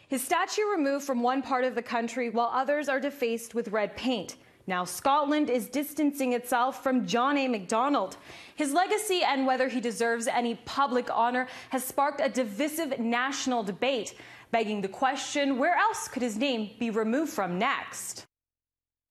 His statue removed from one part of the country while others are defaced with red paint. Now Scotland is distancing itself from John A. Macdonald. His legacy and whether he deserves any public honor has sparked a divisive national debate, begging the question, where else could his name be removed from next?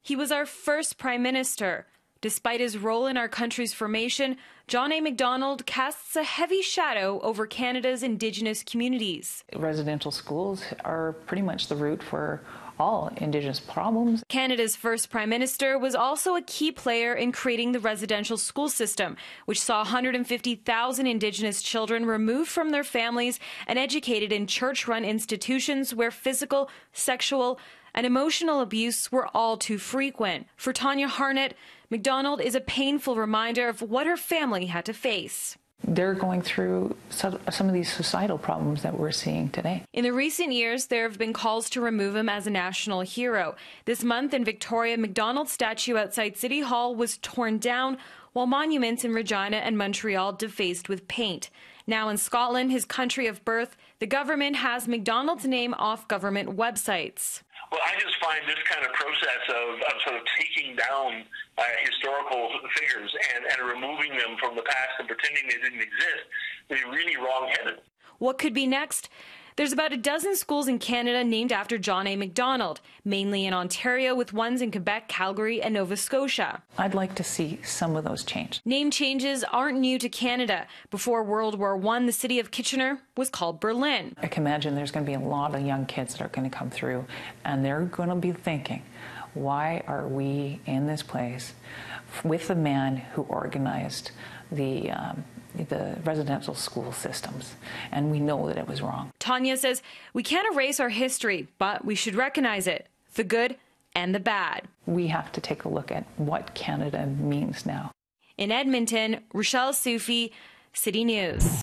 He was our first Prime Minister. Despite his role in our country's formation, John A. Macdonald casts a heavy shadow over Canada's Indigenous communities. Residential schools are pretty much the root for all Indigenous problems. Canada's first Prime Minister was also a key player in creating the residential school system, which saw 150,000 Indigenous children removed from their families and educated in church-run institutions where physical, sexual, and emotional abuse were all too frequent. For Tanya Harnett, Macdonald is a painful reminder of what her family had to face. They're going through some of these societal problems that we're seeing today. In the recent years, there have been calls to remove him as a national hero. This month in Victoria, Macdonald's statue outside City Hall was torn down, while monuments in Regina and Montreal defaced with paint. Now in Scotland, his country of birth, the government has Macdonald's name off government websites. Well, I just find this kind of process of sort of taking down historical figures and removing them from the past and pretending they didn't exist is really wrong-headed. What could be next? There's about a dozen schools in Canada named after John A. Macdonald, mainly in Ontario, with ones in Quebec, Calgary, and Nova Scotia. I'd like to see some of those change. Name changes aren't new to Canada. Before World War I, the city of Kitchener was called Berlin. I can imagine there's going to be a lot of young kids that are going to come through, and they're going to be thinking, why are we in this place with the man who organized the residential school systems, and we know that it was wrong. Tanya says we can't erase our history, but we should recognize it, the good and the bad. We have to take a look at what Canada means now. In Edmonton, Rochelle Soufi, City News.